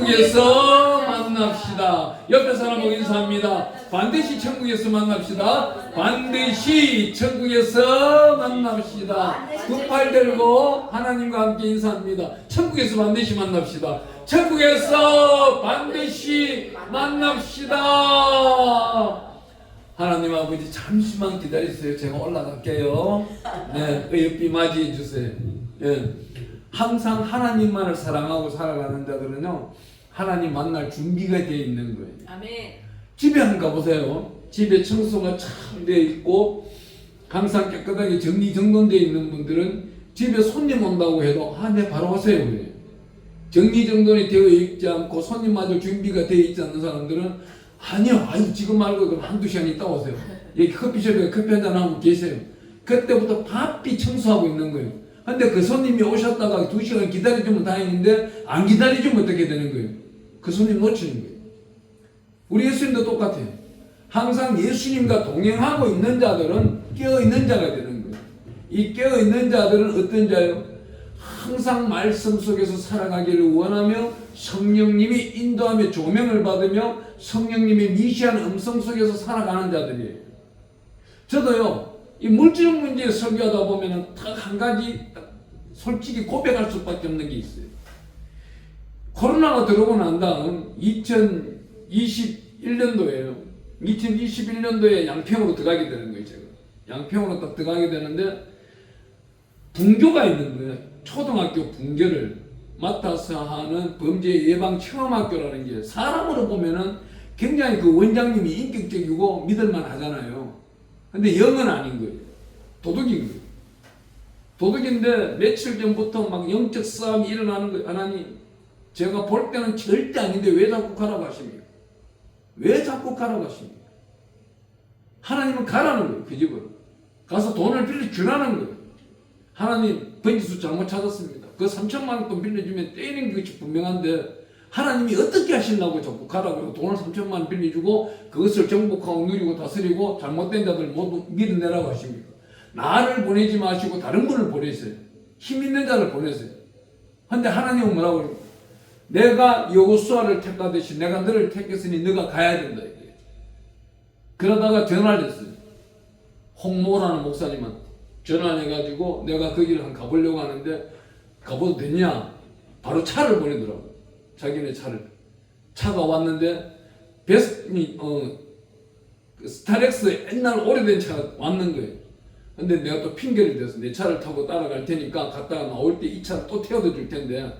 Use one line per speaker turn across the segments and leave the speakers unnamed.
천국에서 만납시다. 옆에 사람하고 인사합니다. 반드시 천국에서 만납시다. 반드시 천국에서 만납시다. 두 팔 들고 하나님과 함께 인사합니다. 천국에서 반드시 만납시다. 천국에서 반드시 만납시다. 하나님 아버지 잠시만 기다리세요. 제가 올라갈게요. 네, 의협비 맞이해 주세요. 네. 항상 하나님만을 사랑하고 살아가는 자들은요, 하나님 만날 준비가 되어 있는 거예요.
아멘.
집에 한번 가보세요. 집에 청소가 참 되어 있고 항상 깨끗하게 정리정돈되어 있는 분들은 집에 손님 온다고 해도 네 바로 오세요. 그래요. 정리정돈이 되어 있지 않고 손님 맞을 준비가 되어 있지 않는 사람들은 아니요, 지금 말고 그럼 한두 시간 있다 오세요. 여기 커피숍에 커피 한잔 하고 계세요. 그때부터 바삐 청소하고 있는 거예요. 근데 그 손님이 오셨다가 2시간 기다려주면 다행인데 안 기다려주면 어떻게 되는 거예요? 그 손님 놓치는 거예요. 우리 예수님도 똑같아요. 항상 예수님과 동행하고 있는 자들은 깨어있는 자가 되는 거예요. 이 깨어있는 자들은 어떤 자예요? 항상 말씀 속에서 살아가기를 원하며 성령님이 인도하며 조명을 받으며 성령님의 미시한 음성 속에서 살아가는 자들이에요. 저도요, 이 물질 문제에 설교하다 보면은 딱 한 가지 솔직히 고백할 수밖에 없는 게 있어요. 코로나가 들어오고 난 다음 2021년도에요. 2021년도에 양평으로 들어가게 되는 거예요. 제가 양평으로 딱 들어가게 되는데 분교가 있는 거예요. 초등학교 분교를 맡아서 하는 범죄 예방 체험학교라는 게 사람으로 보면은 굉장히 그 원장님이 인격적이고 믿을만 하잖아요. 근데 영은 아닌 거예요. 도둑인 거예요. 도둑인데 며칠 전부터 막 영적 싸움이 일어나는 거예요. 하나님, 제가 볼 때는 절대 아닌데 왜 자꾸 가라고 하십니까? 왜 자꾸 가라고 하십니까? 하나님은 가라는 거예요. 그 집으로 가서 돈을 빌려주라는 거예요. 하나님, 번지수 잘못 찾았습니다. 그 3천만 원 돈 빌려주면 때리는 것이 분명한데 하나님이 어떻게 하시려고 자꾸 가라고 돈을 3천만 원 빌려주고 그것을 정복하고 누리고 다스리고 잘못된 자들 모두 밀어내라고 하십니까? 나를 보내지 마시고 다른 분을 보내세요. 힘 있는 자를 보내세요. 근데 하나님은 뭐라고 그래요? 내가 여호수아를 택하듯이 내가 너를 택했으니 너가 가야 된다. 이게. 그러다가 전화를 했어요. 홍모라는 목사님한테 전화를 해가지고 내가 거기를 한번 가보려고 하는데 가봐도 되냐? 바로 차를 보내더라고. 자기네 차를. 차가 왔는데 스타렉스 옛날 오래된 차가 왔는 거예요. 근데 내가 또 핑계를 대서 내 차를 타고 따라갈 테니까 갔다가 나올 때 이 차를 또 태워다 줄 텐데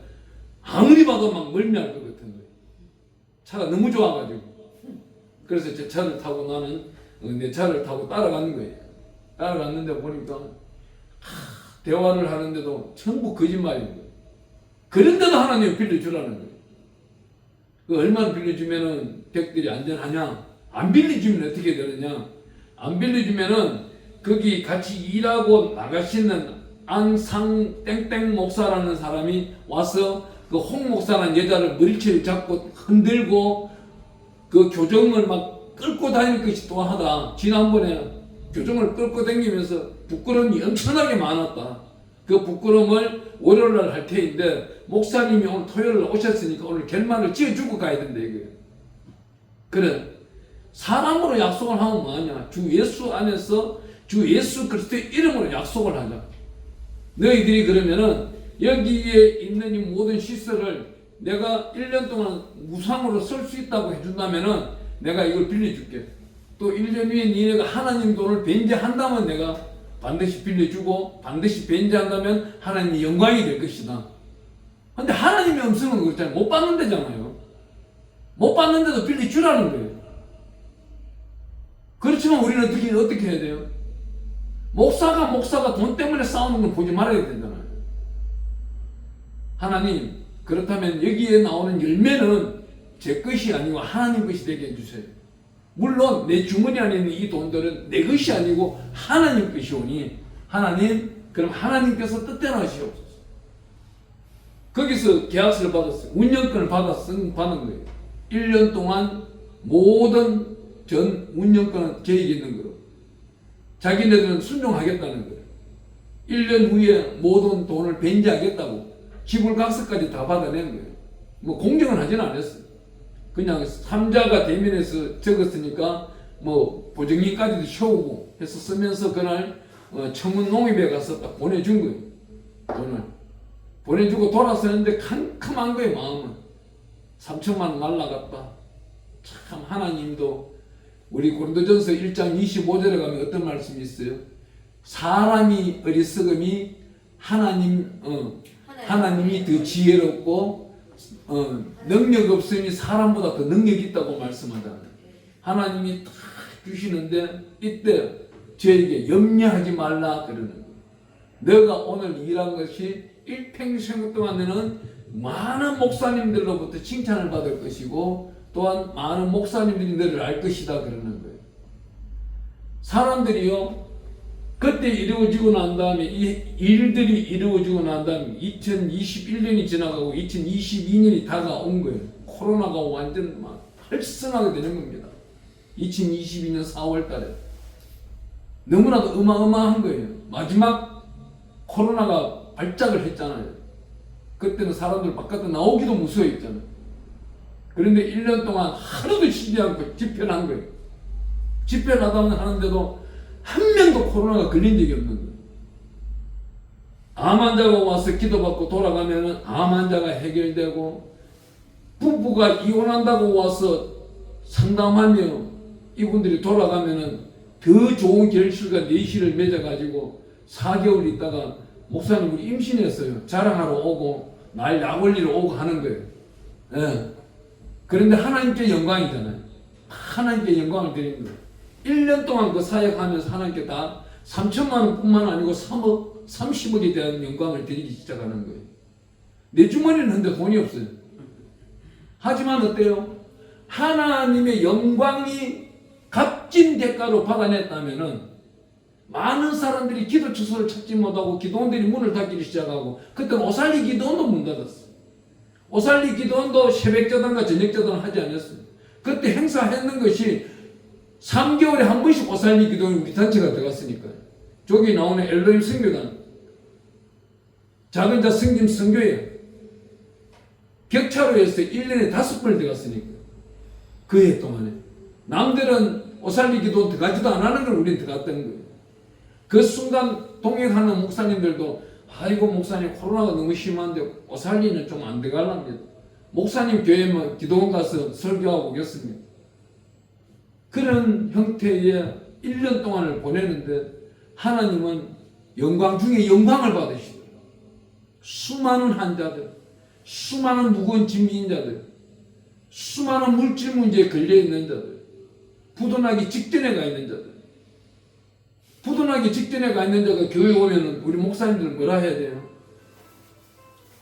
아무리 봐도 막 멀미할 것 같은 거예요. 차가 너무 좋아가지고. 그래서 제 차를 타고 나는 내 차를 타고 따라가는 거예요. 따라갔는데 보니까 대화를 하는데도 전부 거짓말인 거예요. 그런데도 하나님이 빌려주라는 거예요. 그 얼마나 빌려주면은 댁들이 안전하냐? 안 빌려주면 어떻게 되느냐? 안 빌려주면은 거기 같이 일하고 나가시는 안상 땡땡 목사라는 사람이 와서 그 홍 목사라는 여자를 머리채를 잡고 흔들고 그 교정을 막 끌고 다닐 것이 또 하다. 지난번에 교정을 끌고 다니면서 부끄러움이 엄청나게 많았다. 그 부끄러움을 월요일날 할 테인데 목사님이 오늘 토요일날 오셨으니까 오늘 결말을 지어주고 가야 된다 이거예요. 그래, 사람으로 약속을 하면 뭐하냐? 주 예수 안에서 주 예수 그리스도의 이름으로 약속을 하자. 너희들이 그러면은 여기에 있는 이 모든 시설을 내가 1년 동안 무상으로 쓸 수 있다고 해준다면은 내가 이걸 빌려줄게. 또 1년 후에 니네가 하나님 돈을 변제한다면 내가 반드시 빌려주고 반드시 변제한다면 하나님의 영광이 될 것이다. 근데 하나님의 음성은 그렇잖아요. 못 받는 데잖아요. 못 받는데도 빌려주라는 거예요. 그렇지만 우리는 어떻게 해야 돼요? 목사가 돈 때문에 싸우는 걸 보지 말아야 되잖아요. 하나님, 그렇다면 여기에 나오는 열매는 제 것이 아니고 하나님 것이 되게 해주세요. 물론 내 주머니 안에 있는 이 돈들은 내 것이 아니고 하나님 것이오니 하나님, 그럼 하나님께서 뜻대로 하시옵소서. 거기서 계약서를 받았어요. 운영권을 받은 거예요. 1년 동안 모든 전 운영권은 계획이 있는 거로 자기네들은 순종하겠다는 거예요. 1년 후에 모든 돈을 변제하겠다고 지불각서까지 다 받아낸 거예요. 뭐 공정은 하진 않았어요. 그냥 삼자가 대면에서 적었으니까 뭐 보증인까지도 세우고 해서 쓰면서 그날 청운 농협에 가서 딱 보내준 거예요. 돈을 보내주고 돌아서는데 캄캄한 거예요. 마음은 3천만 원 날라갔다. 참 하나님도 우리 고린도전서 1장 25절에 가면 어떤 말씀이 있어요? 사람이 어리석음이 하나님이 더 지혜롭고 능력 없으니 사람보다 더 능력이 있다고 말씀하잖아요. 하나님이 딱 주시는데 이때 저에게 염려하지 말라 그러는 거예요. 너가 오늘 일한 것이 일평생 동안 너는 많은 목사님들로부터 칭찬을 받을 것이고 또한 많은 목사님들이 너를 알 것이다 그러는 거예요. 사람들이요 그때 이루어지고 난 다음에 이 일들이 이루어지고 난 다음에 2021년이 지나가고 2022년이 다가온 거예요. 코로나가 완전 막 활성하게 되는 겁니다. 2022년 4월 달에 너무나도 어마어마한 거예요. 마지막 코로나가 발작을 했잖아요. 그때는 사람들 바깥에 나오기도 무서워했잖아요. 그런데 1년 동안 하루도 쉬지 않고 집회를 한 거예요. 집회를 하는데도 한 명도 코로나가 걸린 적이 없는 거예요. 암 환자가 와서 기도받고 돌아가면은 암 환자가 해결되고, 부부가 이혼한다고 와서 상담하며 이분들이 돌아가면은 더 좋은 결실과 내실을 맺어가지고 4개월 있다가 목사님 우리 임신했어요. 자랑하러 오고 날 약올리러 오고 하는 거예요. 예. 그런데 하나님께 영광이잖아요. 하나님께 영광을 드리는 거예요. 1년 동안 그 사역하면서 하나님께 다 3천만 원뿐만 아니고 3억, 30억에 대한 영광을 드리기 시작하는 거예요. 내 주머니는 근데 돈이 없어요. 하지만 어때요? 하나님의 영광이 값진 대가로 받아냈다면은 많은 사람들이 기도 처소를 찾지 못하고 기도원들이 문을 닫기 시작하고, 그때는 오살리 기도원도 문 닫았어요. 오살리 기도원도 새벽자단과 저녁자단을 하지 않았어요. 그때 행사했는 것이 3개월에 한 번씩 오살리 기도원이 우리 단체가 들어갔으니까요. 저기 나오는 엘로힘 선교단, 작은 자 성김 선교회 격차로에서 1년에 5번 들어갔으니까 그 해 동안에 남들은 오살리 기도원 들어가지도 안 하는 걸 우리는 들어갔던 거예요. 그 순간 동행하는 목사님들도 아이고 목사님 코로나가 너무 심한데 오살리는 좀 안 들어가랍니다. 목사님 교회만 기도원 가서 설교하고 오겠습니다. 그런 형태의 1년 동안을 보내는데 하나님은 영광 중에 영광을 받으시더라고요. 수많은 환자들, 수많은 무거운 짐진 자들, 수많은 물질 문제에 걸려있는 자들, 부도나기 직전에 가 있는 자들, 부도나기 직전에 가 있는 자가 교회 오면은 우리 목사님들은 뭐라 해야 돼요?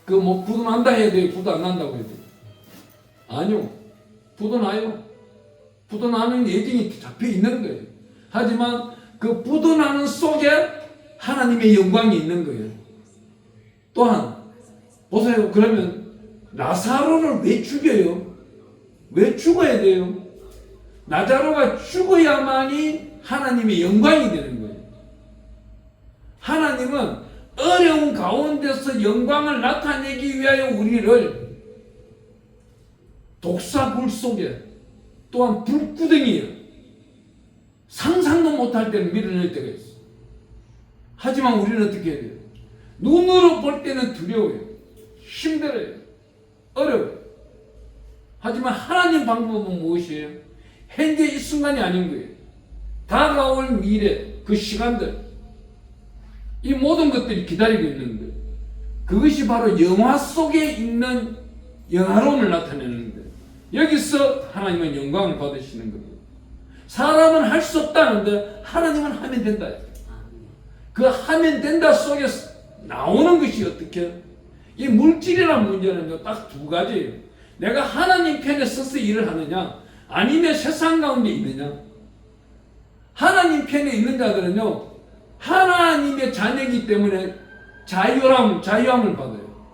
부도 난다 해야 돼요? 부도 안 난다고 해야 돼요? 아니요. 부도 나요. 부도 나는 예정이 잡혀 있는 거예요. 하지만 그 부도 나는 속에 하나님의 영광이 있는 거예요. 또한 보세요. 그러면 라사로를 왜 죽여요? 왜 죽어야 돼요? 나자로가 죽어야만이 하나님의 영광이 되는 거예요. 하나님은 어려운 가운데서 영광을 나타내기 위하여 우리를 독사불 속에, 또한 불구덩이에 상상도 못할 때는 밀어낼 때가 있어. 하지만 우리는 어떻게 해야 돼요? 눈으로 볼 때는 두려워요. 힘들어요. 어려워요. 하지만 하나님 방법은 무엇이에요? 현재 이 순간이 아닌 거예요. 다가올 미래, 그 시간들, 이 모든 것들이 기다리고 있는 거예요. 그것이 바로 영화 속에 있는 영화로움을 나타내는 거예요. 여기서 하나님은 영광을 받으시는 겁니다. 사람은 할 수 없다는데 하나님은 하면 된다. 그 하면 된다 속에서 나오는 것이 어떻게? 이 물질이라는 문제는 딱 두 가지예요. 내가 하나님 편에 서서 일을 하느냐, 아니면 세상 가운데 있느냐. 하나님 편에 있는 자들은요, 하나님의 자녀이기 때문에 자유함을 받아요.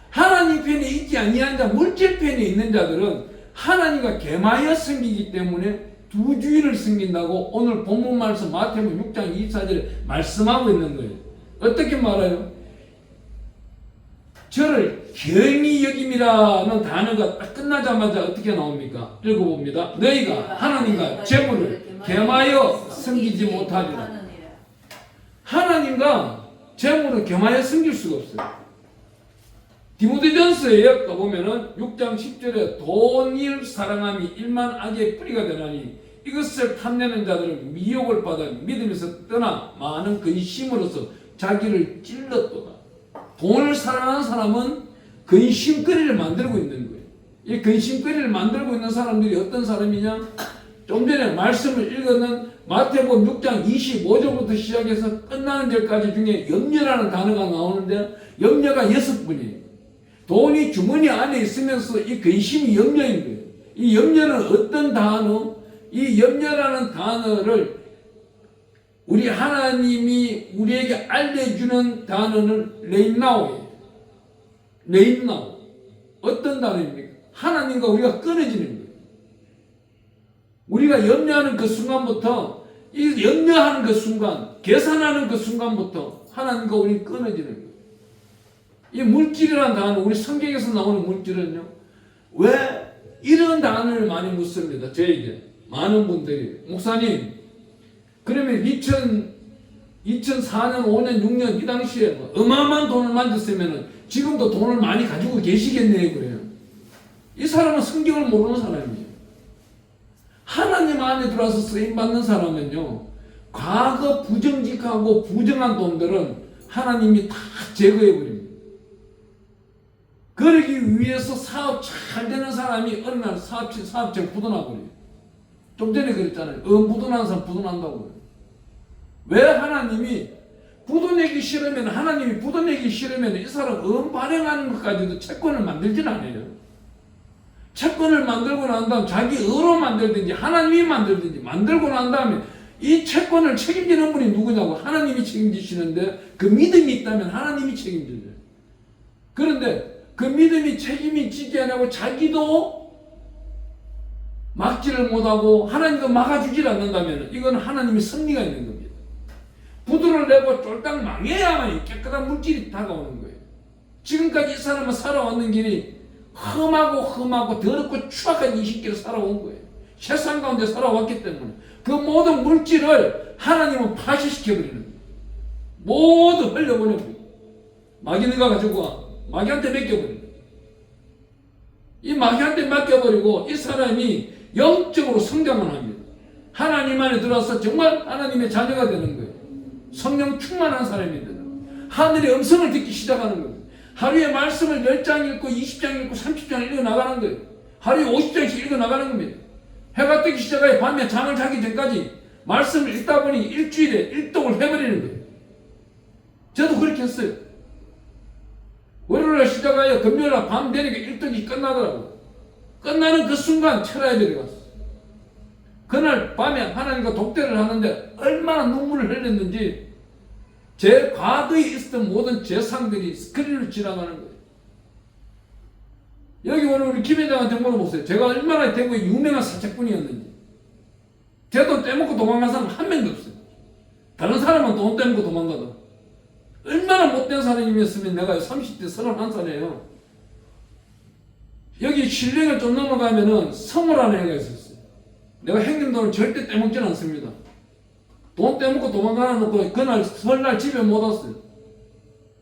하나님 편에 있지 아니한 자, 물질 편에 있는 자들은 하나님과 계마여 섬기기 때문에 두 주인을 섬긴다고 오늘 본문 말씀 마태복음 6장 24절에 말씀하고 있는 거예요. 어떻게 말해요? 저를 경히 여김이라는 단어가 딱 끝나자마자 어떻게 나옵니까? 읽어봅니다. 너희가 하나님과 재물을 겸하여 섬기지 못하리라. 하나님과 재물을 겸하여 섬길 수가 없어요. 디모데전서에 가보면은 6장 10절에 돈을 사랑함이 일만 악의 뿌리가 되나니 이것을 탐내는 자들은 미혹을 받아 믿음에서 떠나 많은 근심으로서 자기를 찔렀도다. 돈을 사랑하는 사람은 근심거리를 만들고 있는 거예요. 이 근심거리를 만들고 있는 사람들이 어떤 사람이냐? 좀 전에 말씀을 읽었는 마태복음 6장 25절부터 시작해서 끝나는 절까지 중에 염려라는 단어가 나오는데 염려가 6번이에요. 돈이 주머니 안에 있으면서 이 근심이 염려인 거예요. 이 염려는 어떤 단어? 이 염려라는 단어를 우리 하나님이 우리에게 알려주는 단어는 레인나우예요. 레인나우. 어떤 단어입니까? 하나님과 우리가 끊어지는 거예요. 우리가 염려하는 그 순간부터 이 염려하는 그 순간, 계산하는 그 순간부터 하나님과 우리는 끊어지는 거예요. 이 물질이라는 단어, 우리 성경에서 나오는 물질은요, 왜 이런 단어를 많이 묻습니다. 저에게 많은 분들이 목사님, 그러면 2004년, 5년, 6년 이 당시에 뭐 어마어마한 돈을 만졌으면 지금도 돈을 많이 가지고 계시겠네요. 그래요. 이 사람은 성경을 모르는 사람이에요. 하나님 안에 들어와서 쓰임받는 사람은요, 과거 부정직하고 부정한 돈들은 하나님이 다 제거해버립니다. 그러기 위해서 사업 잘 되는 사람이 어느 날 사업체 부도나버려요. 좀 전에 그랬잖아요. 부도난 사람 부도난다고요. 왜 하나님이 부도내기 싫으면, 하나님이 부도내기 싫으면 이 사람 발행하는 것까지도 채권을 만들진 않아요. 채권을 만들고 난 다음 자기 의로 만들든지 하나님이 만들든지 만들고 난 다음에 이 채권을 책임지는 분이 누구냐고? 하나님이 책임지시는데 그 믿음이 있다면 하나님이 책임져요. 그런데 그 믿음이 책임이 지지 않고 자기도 막지를 못하고 하나님도 막아주질 않는다면 이건 하나님의 섭리가 있는 겁니다. 부도를 내고 쫄딱 망해야만 깨끗한 물질이 다가오는 거예요. 지금까지 이 사람은 살아왔는 길이 험하고 더럽고 추악한 20길을 살아온 거예요. 세상 가운데 살아왔기 때문에 그 모든 물질을 하나님은 파쇄시켜버리는 거예요. 모두 흘려보내고 마귀가 가지고 와 마귀한테 맡겨버리는 거예요. 이 마귀한테 맡겨버리고 이 사람이 영적으로 성장을 합니다. 하나님 안에 들어와서 정말 하나님의 자녀가 되는 거예요. 성령 충만한 사람이 되는 하늘의 음성을 듣기 시작하는 거예요. 하루에 말씀을 10장 읽고 20장 읽고 30장 읽어 나가는 거예요. 하루에 50장씩 읽어 나가는 겁니다. 해가 뜨기 시작하여 밤에 잠을 자기 전까지 말씀을 읽다 보니 일주일에 일독을 해버리는 거예요. 저도 그렇게 했어요. 월요일날 시작하여 금요일날 밤 되니까 일독이 끝나더라고요. 끝나는 그 순간 철야에 들어갔어. 그날 밤에 하나님과 독대를 하는데 얼마나 눈물을 흘렸는지 제 과거에 있었던 모든 재상들이 스크린으로 지나가는 거예요. 여기 오늘 우리 김 회장한테 물어보세요. 제가 얼마나 대구에 유명한 사채꾼이었는지. 제 돈 떼먹고 도망간 사람 한 명도 없어요. 다른 사람은 돈 떼먹고 도망가도. 얼마나 못된 사람이었으면 내가 30대 31살이에요. 여기 신령을 좀 넘어가면은 성우라는 애가 있었어요. 내가 형님 돈을 절대 떼먹지는 않습니다. 돈 떼먹고 도망가나 놓고 그날 설날 집에 못 왔어요.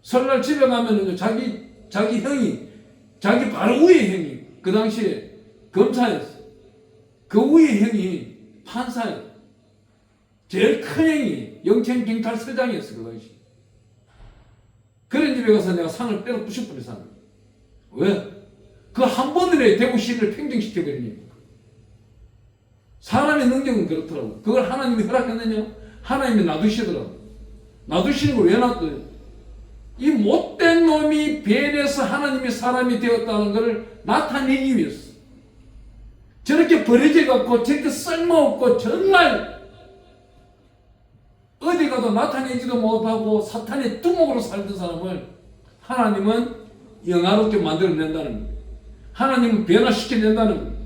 설날 집에 가면은 자기 형이 자기 바로 위에 형이 그 당시에 검사였어. 그 위에 형이 판사였어. 제일 큰 형이 영천경찰서장이었어 그 당시. 그런 집에 가서 내가 상을 빼서 부셔버렸어. 왜? 그 한 번에 대구시를 팽정시켜버리니까. 사람의 능력은 그렇더라고. 그걸 하나님이 허락했느냐? 하나님이 놔두시더라고. 놔두시는 걸 왜 놔둬요? 이 못된 놈이 변해서 하나님의 사람이 되었다는 것을 나타내기 위해서. 저렇게 버려져갖고 저렇게 쓸모없고 정말 어디 가도 나타내지도 못하고 사탄의 두목으로 살던 사람을 하나님은 영화롭게 만들어낸다는 거예요. 하나님은 변화시켜낸다는 거예요.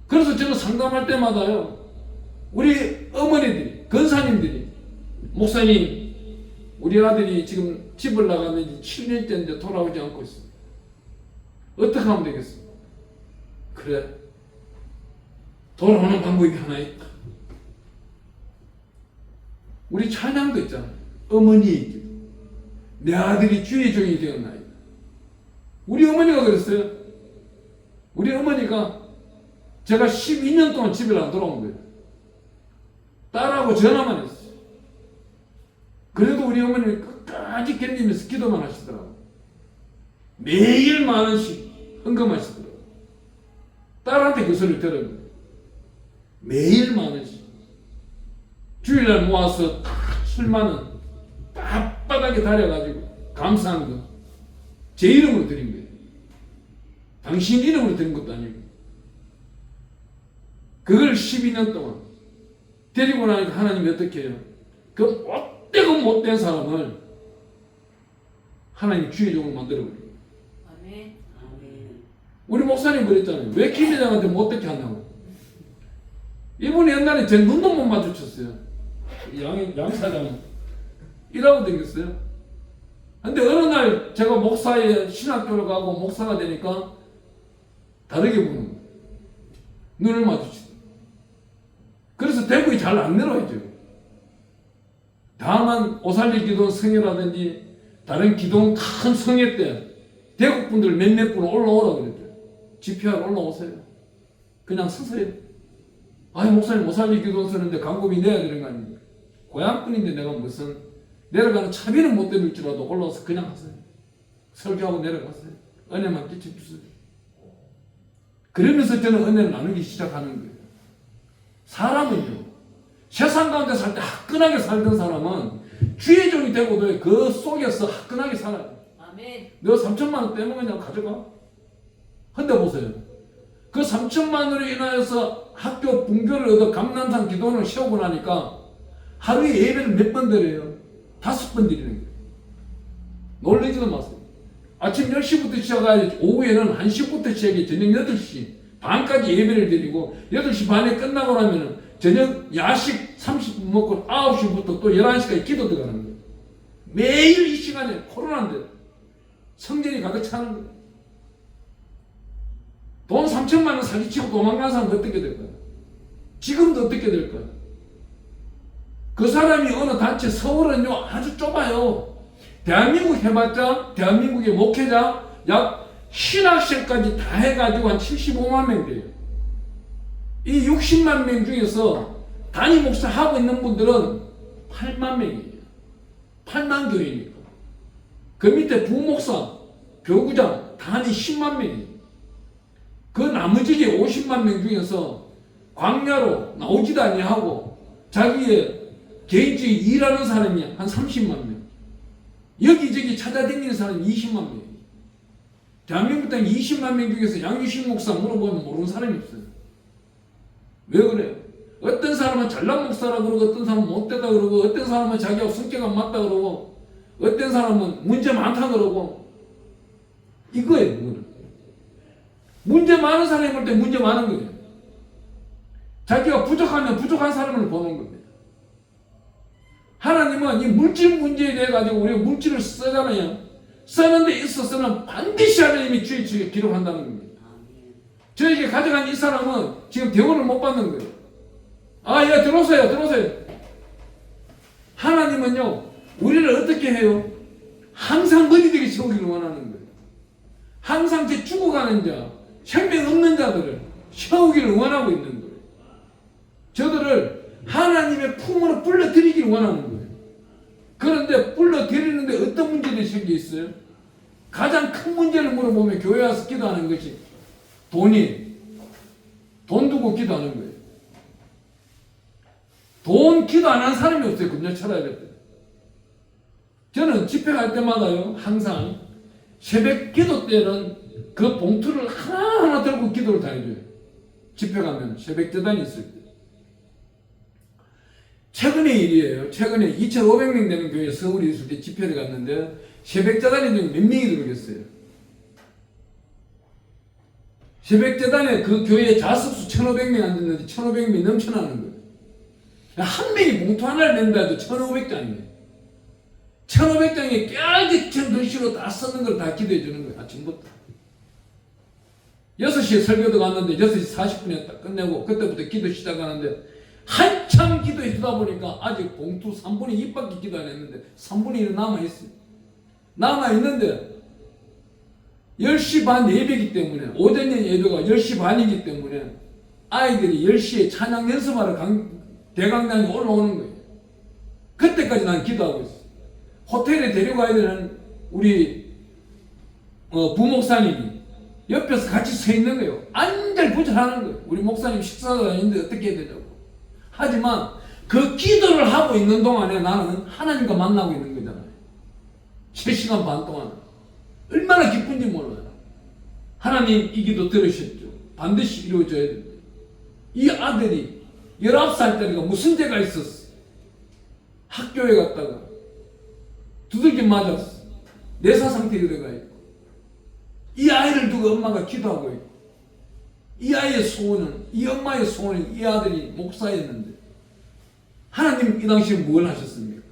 그래서 저는 상담할 때마다요, 우리 어머니들이, 권사님들이, 목사님, 우리 아들이 지금 집을 나가면 7년째인데 돌아오지 않고 있어. 어떻게 하면 되겠어? 그래, 돌아오는 방법이 하나 있다. 우리 찬양도 있잖아. 어머니, 내 아들이 주의 종이 되었나이다. 우리 어머니가 그랬어요. 우리 어머니가 제가 12년 동안 집에 안 돌아온 거예요. 딸하고 전화만 했어요. 그래도 우리 어머니는 끝까지 견디면서 기도만 하시더라고요. 매일 10,000원씩 헌금하시더라고요. 딸한테 그 소리를 들었거든요. 매일 10,000원씩. 주일날 모아서 70,000원 빳빳하게 다려가지고 감사한 거 제 이름으로 드린 거예요. 당신 이름으로 드린 것도 아니고. 그걸 12년 동안 데리고 나니까 하나님이 어떻게 해요? 그 못되고 못된 사람을 하나님 주의 종으로 만들어버려요.
아멘. 아멘.
우리 목사님 그랬잖아요. 왜 김 회장한테 못되게 하냐고. 이분이 옛날에 제 눈도 못 마주쳤어요. 양 사장은 일하고 다녔어요. 근데 어느 날 제가 목사의 신학교를 가고 목사가 되니까 다르게 보는 거예요. 눈을 마주치고. 그래서 대구에 잘 안 내려와요. 다만 오살리 기도원 성회라든지 다른 기도원 큰 성회 때 대구 분들 몇몇 분 올라오라고 그랬죠. 집회하러 올라오세요. 그냥 서세요. 아니 목사님 오살리 기도원 서는데 광고비 내야 되는 거 아닙니까? 고향분인데 내가 무슨 내려가는 차비는 못 드릴지라도 올라와서 그냥 하세요. 설교하고 내려가세요. 은혜만 끼쳐주세요. 그러면서 저는 은혜를 나누기 시작하는 거예요. 사람은요, 세상 가운데 살 때 화끈하게 살던 사람은 주의 종이 되고도 그 속에서 화끈하게 살아요.
아멘.
너 3,000만 원 빼먹으냐고 가져가. 근데 보세요. 그 3,000만 원으로 인하여서 학교 분교를 얻어 감난산 기도원을 세우고 나니까 하루에 예배를 몇 번 드려요? 5번 드리는 거예요. 놀라지도 마세요. 아침 10시부터 시작해야지 오후에는 1시부터 시작해 저녁 8시 반까지 예배를 드리고 8시 반에 끝나고 나면은 저녁 야식 30분 먹고 9시부터 또 11시까지 기도 들어가는 거예요. 매일 이 시간에 코로나인데 성전이 가득 차는 거예요. 돈 3,000만 원 사기치고 도망간 사람은 어떻게 될까요? 지금도 어떻게 될까요? 그 사람이 어느 단체, 서울은요 아주 좁아요. 대한민국 해봤자 대한민국의 목회자 약 신학생까지 다 해가지고 한 75만 명 돼요. 이 60만 명 중에서 단임 목사 하고 있는 분들은 8만 명이에요. 8만 교회니까. 그 밑에 부목사, 교구장 단위 10만 명이에요. 그 나머지 50만 명 중에서 광야로 나오지도 아니하고 자기의 개인적인 일하는 사람이 한 30만 명. 여기저기 찾아다니는 사람이 20만 명. 대한민국 땅 20만 명 중에서 양유식 목사 물어보면 모르는 사람이 없어요. 왜 그래요? 어떤 사람은 잘난 목사라고 그러고 어떤 사람은 못되다 그러고 어떤 사람은 자기하고 성격 안 맞다 그러고 어떤 사람은 문제 많다 그러고 이거예요. 그거는. 문제 많은 사람이 볼 때 문제 많은 거예요. 자기가 부족하면 부족한 사람을 보는 겁니다. 하나님은 이 물질 문제에 대해 가지고 우리가 물질을 쓰잖아요. 쓰는 데 있어서는 반드시 하나님이 주의 측에 기록한다는 겁니다. 저에게 가져간 이 사람은 지금 대우를 못 받는 거예요. 아, 예, 들어오세요, 들어오세요. 하나님은요, 우리를 어떻게 해요? 항상 머리되게 세우기를 원하는 거예요. 항상 제 죽어가는 자, 생명 없는 자들을 세우기를 원하고 있는 거예요. 저들을 하나님의 품으로 불러들이기를 원하는 거예요. 그런데 불러들이는데 어떤 문제들이 생겨 있어요? 가장 큰 문제를 물어보면 교회 와서 기도하는 것이 돈 두고 기도하는 거예요. 돈 기도 안 하는 사람이 없어요. 금년 철학에. 저는 집회 갈 때마다요, 항상 새벽 기도 때는 그 봉투를 하나하나 들고 기도를 다 해줘요. 집회 가면 새벽 재단이 있을 때. 최근의 일이에요. 최근에 2,500명 되는 교회 서울에 있을 때 집회를 갔는데 새벽 재단에 몇 명이 들어오겠어요. 새벽 재단에 그 교회에 자습수 1,500명 앉았는데 1,500명이 넘쳐나는 거예요. 한 명이 봉투 하나를 낸다 해도 1,500장이에요. 1500장에 깨알같이 글씨로 다 쓰는 걸 다 기도해 주는 거예요. 아침부터 6시에 설교도 갔는데 6시 40분에 딱 끝내고 그때부터 기도 시작하는데 한참 기도해 주다 보니까 아직 봉투 3분의 2밖에 기도 안 했는데 3분의 1은 남아있어요. 남아있는데 10시 반 예배이기 때문에 오전 예배가 10시 반이기 때문에 아이들이 10시에 찬양 연습하러 대강당에 올라오는 거예요. 그때까지 난 기도하고 있어요. 호텔에 데려가야 되는 우리 부목사님이 옆에서 같이 서 있는 거예요. 안절부절하는 거예요. 우리 목사님 식사가 아닌데 어떻게 해야 되냐고. 하지만 그 기도를 하고 있는 동안에 나는 하나님과 만나고 있는 거잖아요. 3시간 반 동안 얼마나 기쁜지 몰라요. 하나님 이 기도 들으셨죠. 반드시 이루어져야 됩니다. 이 아들이 19살짜리가 무슨 죄가 있었어. 학교에 갔다가 두들겨 맞았어. 내사 상태에 들어가 있고 이 아이를 두고 엄마가 기도하고 있고 이 아이의 소원은 이 엄마의 소원은 이 아들이 목사였는데 하나님 이 당시에 뭘 하셨습니까?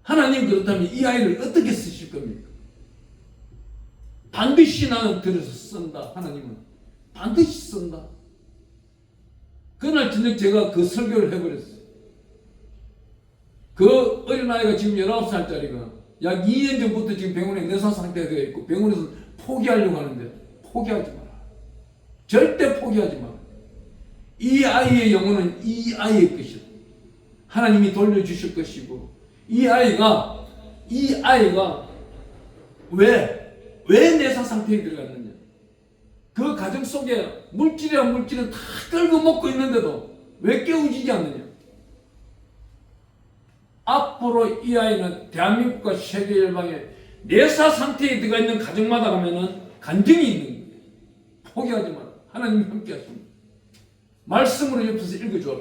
하나님 그렇다면 이 아이를 어떻게 쓰실 겁니까? 반드시 나는 들어서 쓴다. 하나님은 반드시 쓴다. 그날 저녁 제가 그 설교를 해버렸어요. 그 어린아이가 지금 19살짜리가 약 2년 전부터 지금 병원에 내사 상태가 되어 있고 병원에서 포기하려고 하는데 포기하지 마라. 절대 포기하지 마라. 이 아이의 영혼은 이 아이의 것이다. 하나님이 돌려주실 것이고 이 아이가 왜 내사 상태에 들어갔느냐. 그 가정 속에 물질이란 물질은 다 끌고 먹고 있는데도 왜 깨우지지 않느냐. 앞으로 이 아이는 대한민국과 세계 열방에 내사 상태에 들어가 있는 가정마다 가면은 간증이 있는 거예요. 포기하지 마라. 하나님이 함께 하십니다. 말씀으로 옆에서 읽어줘라.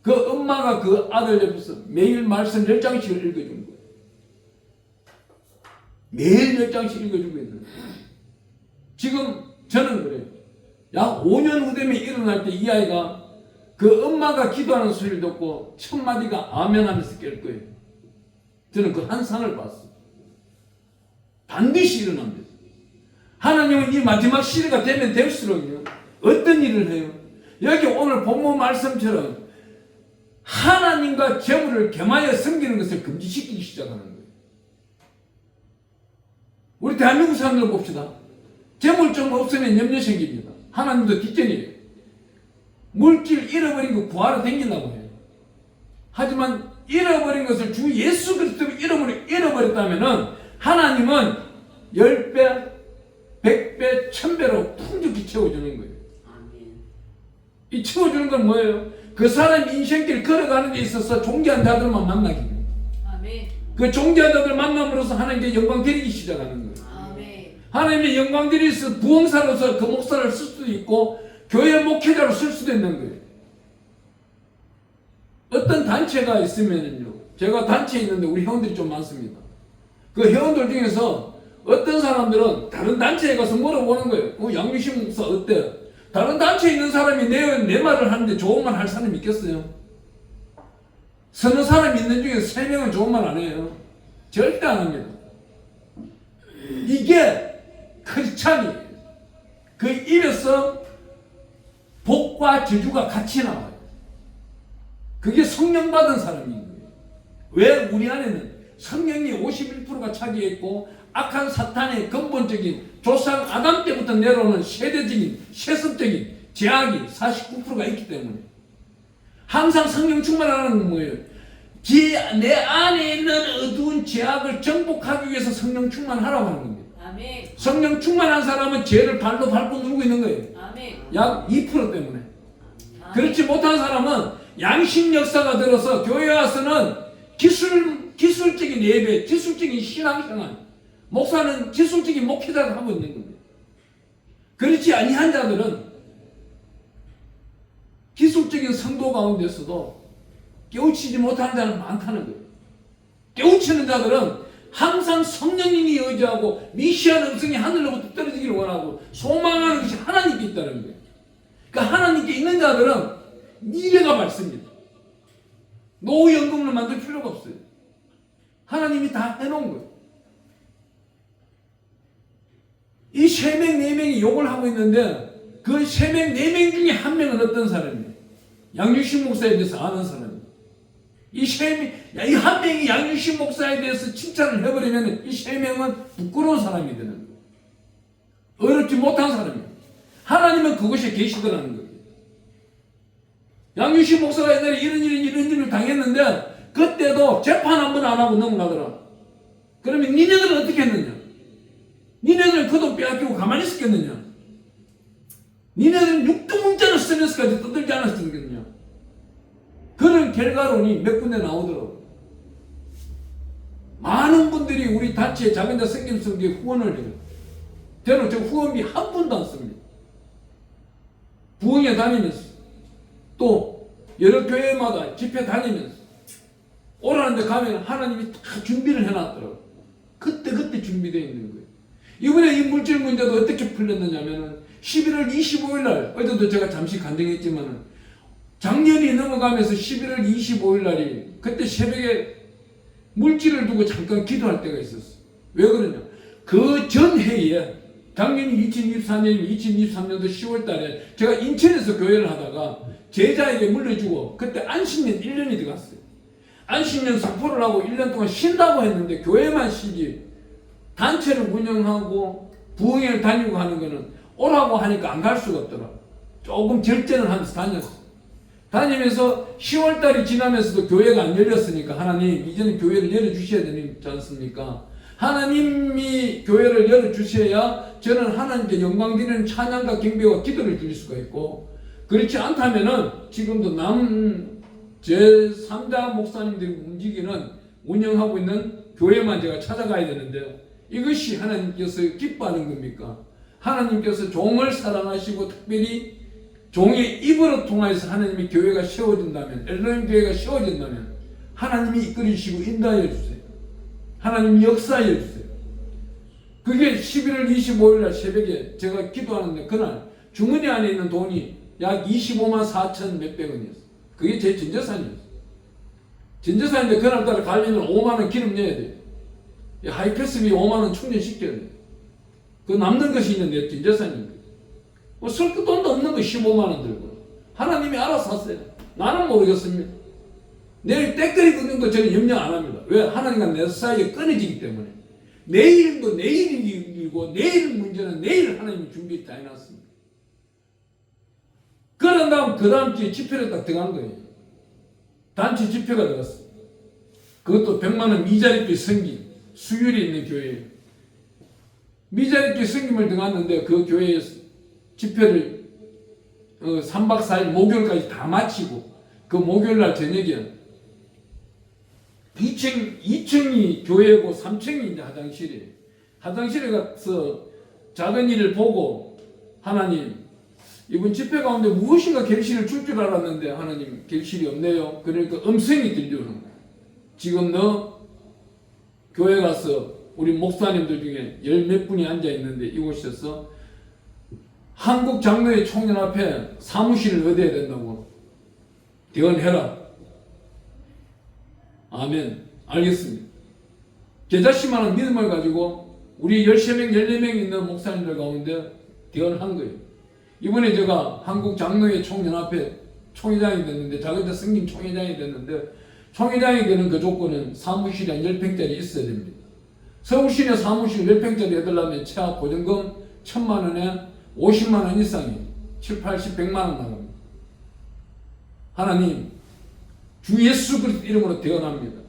그 엄마가 그 아들 옆에서 매일 말씀 10장씩을 읽어주는 거예요. 매일 10장씩 읽어주고 있는 거예요. 지금 저는 그래요. 약 5년 후 되면 일어날 때 이 아이가 그 엄마가 기도하는 소리를 듣고 첫 마디가 아멘 하면서 깰 거예요. 저는 그 환상을 봤어요. 반드시 일어납니다. 하나님은 이 마지막 시대가 되면 될수록요. 어떤 일을 해요? 여기 오늘 본문 말씀처럼 하나님과 재물을 겸하여 섬기는 것을 금지시키기 시작하는 거예요. 우리 대한민국 사람들 봅시다. 재물 좀 없으면 염려 생깁니다. 하나님도 뒷전이에요. 물질 잃어버린 거 구하러 다니려고 해요. 하지만 잃어버린 것을 주 예수 그리스도로 잃어버렸다면 하나님은 10배, 100배, 1000배로 풍족히 채워주는 거예요.
아멘.
이 채워주는 건 뭐예요? 그 사람 인생길 걸어가는 데 있어서 존귀한 자들만 만나게 돼요.
아멘.
그 존귀한 자들 만남으로써 하나님께 영광 드리기 시작하는 거예요.
아멘.
하나님의 영광 드리서 부흥사로서 그 목사를 쓸 수도 있고 교회 목회자로 쓸 수도 있는 거예요. 어떤 단체가 있으면요. 제가 단체에 있는데 우리 회원들이 좀 많습니다. 그 회원들 중에서 어떤 사람들은 다른 단체에 가서 물어보는 거예요. 양규식 목사 어때? 다른 단체에 있는 사람이 내 말을 하는데 좋은 말 할 사람이 있겠어요? 서너 사람 있는 중에 3명은 좋은 말 안 해요. 절대 안 합니다. 이게 크리스찬이에요. 그 입에서 복과 저주가 같이 나와요. 그게 성령 받은 사람인 거예요. 왜? 우리 안에는 성령이 51%가 차지했고 악한 사탄의 근본적인 조상 아담 때부터 내려오는 세대적인 세습적인 제약이 49%가 있기 때문에 항상 성령 충만하는 건 뭐예요? 내 안에 있는 어두운 제약을 정복하기 위해서 성령 충만하라고 하는 겁니다.
아멘.
성령 충만한 사람은 죄를 발로 밟고 누르고 있는 거예요.
아멘.
약 2% 때문에.
아멘.
그렇지 못한 사람은 양심 역사가 들어서 교회 와서는 기술적인 예배, 기술적인 신앙생활, 목사는 기술적인 목회자를 하고 있는 겁니다. 그렇지 아니한 자들은 기술적인 성도 가운데서도 깨우치지 못하는 자는 많다는 거예요. 깨우치는 자들은 항상 성령님이 의지하고 미시한 음성이 하늘로부터 떨어지기를 원하고 소망하는 것이 하나님께 있다는 거예요. 그러니까 하나님께 있는 자들은 미래가 밝습니다. 노후연금을 만들 필요가 없어요. 하나님이 다 해놓은 거예요. 이 3명, 4명이 욕을 하고 있는데 그 3명, 4명 중에 한 명은 어떤 사람이에요? 양유신 목사에 대해서 아는 사람이에요. 이 한 명이 양유신 목사에 대해서 칭찬을 해버리면 이 3명은 부끄러운 사람이 되는 거예요. 어렵지 못한 사람이에요. 하나님은 그것이 계시더라는 거예요. 양유신 목사가 옛날에 이런 일을 당했는데 그때도 재판 한 번 안 하고 넘어가더라. 그러면 니네들은 어떻게 했느냐? 니네들은 그 돈 빼앗기고 가만히 있었겠느냐? 니네들은 육두문자를 쓰면서까지 떠들지 않았겠느냐? 그런 결과론이 몇 군데 나오더라고요. 많은 분들이 우리 단체에 작은 자 생김성교에 후원을 해요. 저는 저 후원비 한 푼도 안 씁니다. 부흥회 다니면서 또 여러 교회마다 집회 다니면서 오라는데 가면 하나님이 다 준비를 해놨더라고요. 그때 준비되어 있는 거예요. 이번에 이 물질 문제도 어떻게 풀렸느냐면은 11월 25일 날, 어제도 제가 잠시 간증했지만은 작년이 넘어가면서 11월 25일 날이 그때 새벽에 물질을 두고 잠깐 기도할 때가 있었어요. 왜 그러냐? 그 전해에 작년이 2023년도 10월 달에 제가 인천에서 교회를 하다가 제자에게 물려주고 그때 안식년 1년이 들어갔어요. 안식년 선포를 하고 1년 동안 쉰다고 했는데 교회만 쉬지 단체를 운영하고 부흥회를 다니고 하는 거는 오라고 하니까 안 갈 수가 없더라. 조금 절제를 하면서 다녔어. 다니면서 10월달이 지나면서도 교회가 안 열렸으니까 하나님 이제는 교회를 열어주셔야 되지 않습니까? 하나님이 교회를 열어주셔야 저는 하나님께 영광드리는 찬양과 경배와 기도를 드릴 수가 있고 그렇지 않다면은 지금도 제3자 목사님들이 움직이는 운영하고 있는 교회만 제가 찾아가야 되는데 이것이 하나님께서 기뻐하는 겁니까? 하나님께서 종을 사랑하시고 특별히 종의 입으로 통하여서 하나님의 교회가 세워진다면 엘로힘 교회가 세워진다면 하나님이 이끌으시고 인도하여 주세요. 하나님이 역사하여 주세요. 그게 11월 25일 날 새벽에 제가 기도하는데 그날 주머니 안에 있는 돈이 약 25만 4천 몇백 원이었어요. 그게 제 전재산이었어요. 전재산인데 그날따라 가려면 5만 원 기름 내야 돼요. 하이패스비 5만 원 충전시켜야 돼요. 그 남는 것이 있는데 전재산입니다. 뭐 쓸 돈도 없는 거 15만 원 들고 하나님이 알아서 하세요. 나는 모르겠습니다. 내일 때거리 긋는 거 저는 염려 안 합니다. 왜? 하나님과 내 사이에 끊어지기 때문에 내일도 내일이고 내일 문제는 내일 하나님이 준비 다 해놨습니다. 그런 다음 그 다음 주에 집회를 딱 들어간 거예요. 단체 집회가 들어갔어요. 그것도 100만 원 미자립교 성김 수율이 있는 교회예요. 미자립교 성김을 들어갔는데 그 교회에서 집회를 3박 4일 목요일까지 다 마치고 그 목요일날 저녁에 2층이 교회고 3층이 이제 화장실이에요. 화장실에 가서 작은 일을 보고 하나님 이번 집회 가운데 무엇인가 결실을 줄 줄 알았는데 하나님 결실이 없네요. 그러니까 음성이 들려오는 거예요. 지금 너 교회 가서 우리 목사님들 중에 열 몇 분이 앉아 있는데 이곳에서 한국 장로회 총연 앞에 사무실을 얻어야 된다고 대언해라. 아멘. 알겠습니다. 제자씨만한 믿음을 가지고 우리 13명, 14명 있는 목사님들 가운데 대언한 거예요. 이번에 제가 한국 장로회 총연합회 총회장이 됐는데 작은 자 승림 총회장이 됐는데 총회장이 되는 그 조건은 사무실이 한 10평짜리 있어야 됩니다. 서울시내 사무실 10평짜리 해달라면 최하 보증금 1,000만 원에 50만 원 이상이 7, 80, 100만 원 나갑니다. 하나님 주 예수 그리스도 이름으로 대언합니다.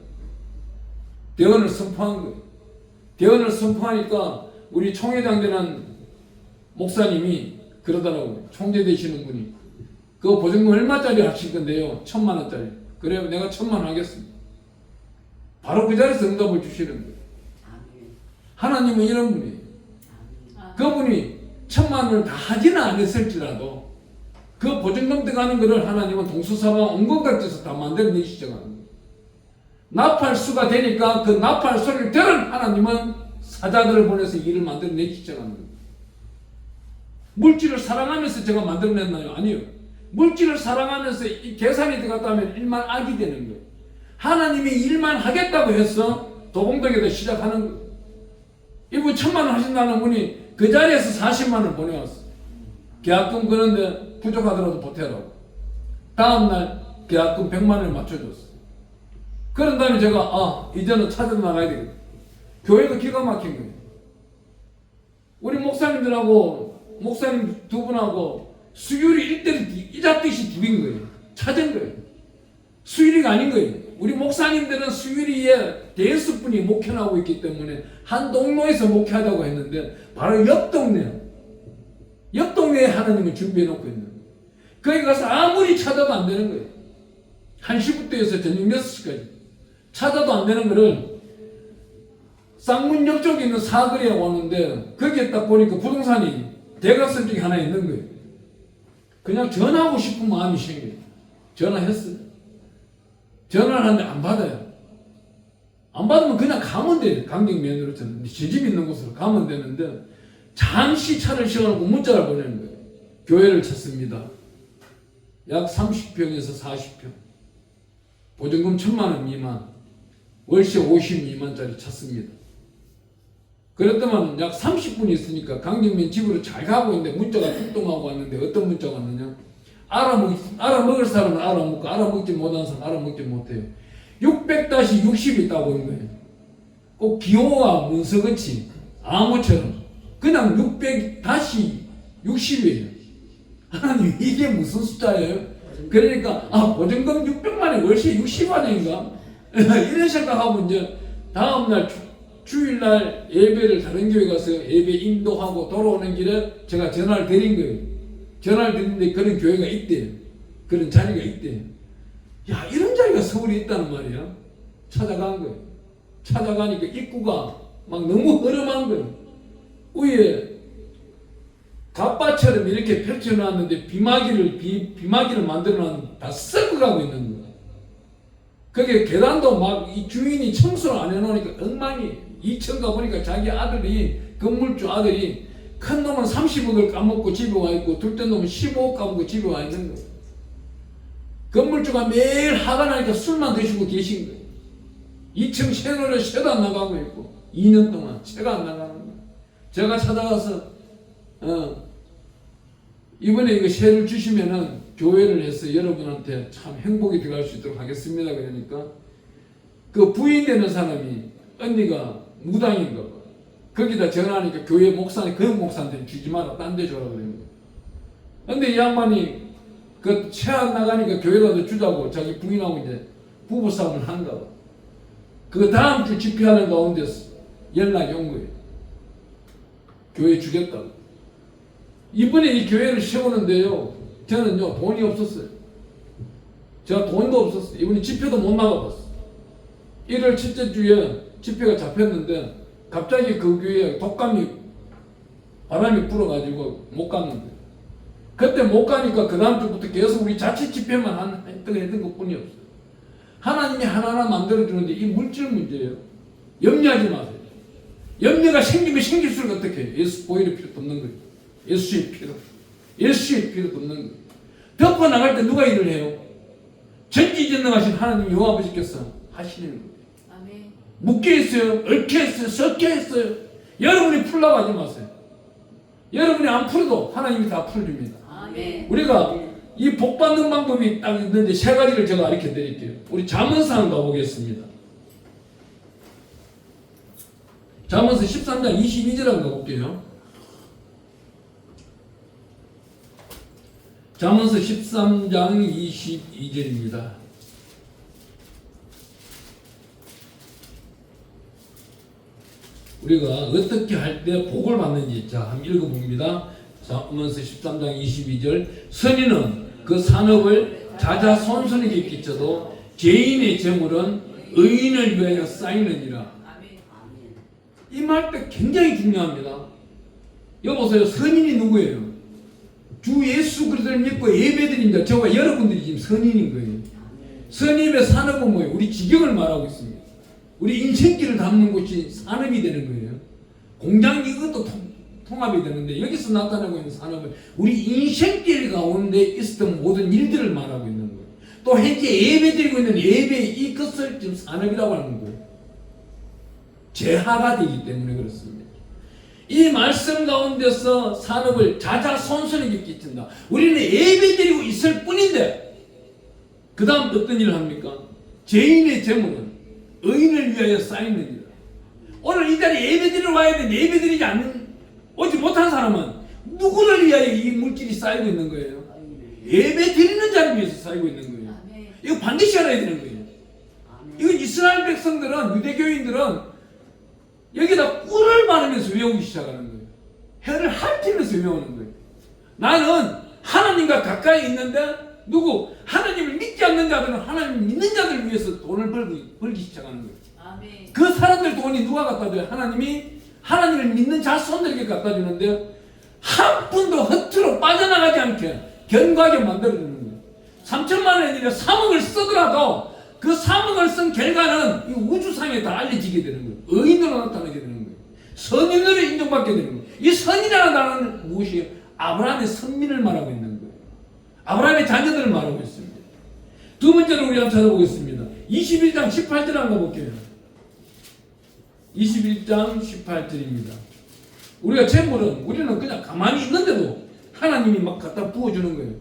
대언을 선포한 거예요. 대언을 선포하니까 우리 총회장 되는 목사님이 그러더라고요. 총재 되시는 분이 그 보증금 얼마짜리 하실 건데요? 1,000만 원짜리. 그래요. 내가 1,000만 원 하겠습니다. 바로 그 자리에서 응답을 주시는 거예요. 하나님은 이런 분이에요. 그분이 1,000만 원을 다 하지는 않았을지라도 그 보증금 들어가는 것을 하나님은 동수사와 온갖 짓에서 다 만들어내기 시작하는 거예요. 나팔수가 되니까 그 나팔 소리를 들은 하나님은 사자들을 보내서 일을 만들어내기 시작하는 거예요. 물질을 사랑하면서 제가 만들어냈나요? 아니요. 물질을 사랑하면서 이 계산이 들어갔다면 일만 악이 되는 거예요. 하나님이 일만 하겠다고 해서 도봉동에다 시작하는 거예요. 이분 1,000만 원 하신다는 분이 그 자리에서 40만 원 보내왔어. 계약금 그런데 부족하더라도 보태라고. 다음날 계약금 100만 원을 맞춰줬어. 그런 다음에 제가 이제는 찾아 나가야 되겠다. 교회도 기가 막힌 거예요. 우리 목사님들하고 목사님 두 분하고 수율이 1대1 이잡듯이 두인 거예요. 찾은 거예요. 수율이가 아닌 거예요. 우리 목사님들은 수율이에 대수분이 목회하고 있기 때문에 한 동로에서 목회하자고 했는데 바로 옆 동네에 하나님을 준비해 놓고 있는 거예요. 거기 가서 아무리 찾아도 안 되는 거예요. 1시부터 해서 저녁 6시까지 찾아도 안 되는 거를 쌍문역 쪽에 있는 사거리에 오는데 거기에 딱 보니까 부동산이 대각선 쪽에 하나 있는 거예요. 그냥 전화하고 싶은 마음이 생겨요. 전화했어요. 전화를 하는데 안 받아요. 안 받으면 그냥 가면 돼요. 강경면으로 저는 지집 있는 곳으로 가면 되는데 잠시 차를 세워놓고 문자를 보내는 거예요. 교회를 찾습니다. 약 30평에서 40평. 보증금 1,000만 원 미만. 월세 52만짜리 찾습니다. 그랬더만 약 30분이 있으니까 강경면 집으로 잘 가고 있는데 문자가 뚱뚱하고 왔는데 어떤 문자가 왔느냐? 알아먹을 사람은 알아먹고 알아먹지 못하는 사람은 알아먹지 못해요. 600-60이 있다고 한 거예요. 꼭 기호와 문서같이 암호처럼 그냥 600-60이에요. 하나님 이게 무슨 숫자예요? 그러니까 보증금 600만 원 월세 60만 원인가? 이런 생각하고 이제 다음날 주일날 예배를 다른 교회 가서 예배 인도하고 돌아오는 길에 제가 전화를 드린 거예요. 전화를 드렸는데 그런 교회가 있대요. 그런 자리가 있대요. 야, 이런 자리가 서울에 있다는 말이야. 찾아간 거예요. 찾아가니까 입구가 막 너무 허름한 거예요. 위에 갑바처럼 이렇게 펼쳐놨는데 비마기를 만들어놨는데 다 썩어가고 있는 거예요. 거기에 계단도 막 이 주인이 청소를 안 해놓으니까 엉망이 2층 가보니까 자기 아들이 건물주 아들이 큰 놈은 30억을 까먹고 집에 와 있고 둘째 놈은 15억 까먹고 집에 와 있는 거예요. 건물주가 매일 화가 나니까 술만 드시고 계신 거예요. 2층 새노래 새도 안 나가고 있고 2년 동안 새가 안 나가는 거예요. 제가 찾아가서 이번에 이거 새를 주시면은 교회를 해서 여러분한테 참 행복이 들어갈 수 있도록 하겠습니다. 그러니까 그 부인 되는 사람이 언니가 무당인가 봐. 거기다 전화하니까 교회 목사님 그 목사한테 주지 마라 딴 데 줘라 그러는 거예요. 근데 이 양반이 그 새 안 나가니까 교회라도 주자고 자기 부인하고 이제 부부싸움을 한가 봐. 그 다음 주 집회하는 가운데서 연락이 온 거예요. 교회 주겠다고. 이번에 이 교회를 세우는데요. 저는요 돈이 없었어요. 제가 돈도 없었어요. 이번에 집회도 못 나가봤어요. 1월 첫째 주에 집회가 잡혔는데 갑자기 그 교회에 독감이 바람이 불어가지고 못 갔는데 그때 못 가니까 그 다음 주부터 계속 우리 자체 집회만 했던 것뿐이 없어요. 하나님이 하나하나 만들어주는데 이 물질 문제예요. 염려하지 마세요. 염려가 생기면 생길수록 어떻게 해요? 예수 보혈의 필요도 없는 거예요. 예수의 필요도 없는 거예요. 덮어나갈 때 누가 일을 해요? 전지전능하신 하나님 여호와 아버지께서 하시는 거예요.
아멘.
묶여있어요. 얽혀있어요. 섞여있어요. 여러분이 풀라고 하지 마세요. 여러분이 안 풀어도 하나님이 다 풀어줍니다.
아멘.
우리가 이 복받는 방법이 딱 있는데 세 가지를 제가 가르쳐 드릴게요. 우리 잠언서 한번 가보겠습니다. 잠언서 13장 22절 한번 가볼게요. 잠언서 13장 22절입니다. 우리가 어떻게 할 때 복을 받는지 자 한번 읽어봅니다. 잠언서 13장 22절 선인은 그 산업을 자자손손에게 끼쳐도 죄인의 재물은 의인을 위하여 쌓이느니라.
아멘.
이 말도 굉장히 중요합니다. 여보세요. 선인이 누구예요? 주 예수 그리스도를 믿고 예배드립니다. 저와 여러분들이 지금 선인인 거예요. 선임의 산업은 뭐예요? 우리 지경을 말하고 있습니다. 우리 인생길을 담는 곳이 산업이 되는 거예요. 공장 이것도 통합이 되는데 여기서 나타나고 있는 산업은 우리 인생길 가운데 있었던 모든 일들을 말하고 있는 거예요. 또 현재 예배 드리고 있는 예배의 이것을 지금 산업이라고 하는 거예요. 재하가 되기 때문에 그렇습니다. 이 말씀 가운데서 산업을 자자손손에게 끼친다. 우리는 예배드리고 있을 뿐인데 그 다음 어떤 일을 합니까? 죄인의 재물은 의인을 위하여 쌓이느니라. 오늘 이 자리에 예배드리러 와야 되는데 예배드리지 오지 못한 사람은 누구를 위하여 이 물질이 쌓이고 있는 거예요? 예배드리는 자를 위해서 쌓이고 있는 거예요.
아멘.
이거 반드시 알아야 되는 거예요. 이건 이스라엘 백성들은, 유대교인들은 여기다 꿀을 바르면서 외우기 시작하는 거예요. 혀를 핥으면서 외우는 거예요. 나는 하나님과 가까이 있는데 하나님을 믿지 않는 자들은 하나님을 믿는 자들을 위해서 돈을 벌기 시작하는 거예요.
아멘.
그 사람들 돈이 누가 갖다 줘요? 하나님을 믿는 자손들에게 갖다 주는데 한 푼도 허투루 빠져나가지 않게 견고하게 만들어주는 거예요. 3천만 원이나 3억을 쓰더라도 그 3억을 쓴 결과는 이 우주상에 다 알려지게 되는 거예요. 의인으로 나타나게 되는 거예요. 선인으로 인정받게 되는 거예요. 이 선이라는 단어는 무엇이에요? 아브라함의 선민을 말하고 있는 거예요. 아브라함의 자녀들을 말하고 있습니다. 두 번째로 우리 한번 찾아보겠습니다. 21장 18절 한번 볼게요. 21장 18절입니다. 우리가 재물은 우리는 그냥 가만히 있는데도 하나님이 막 갖다 부어주는 거예요.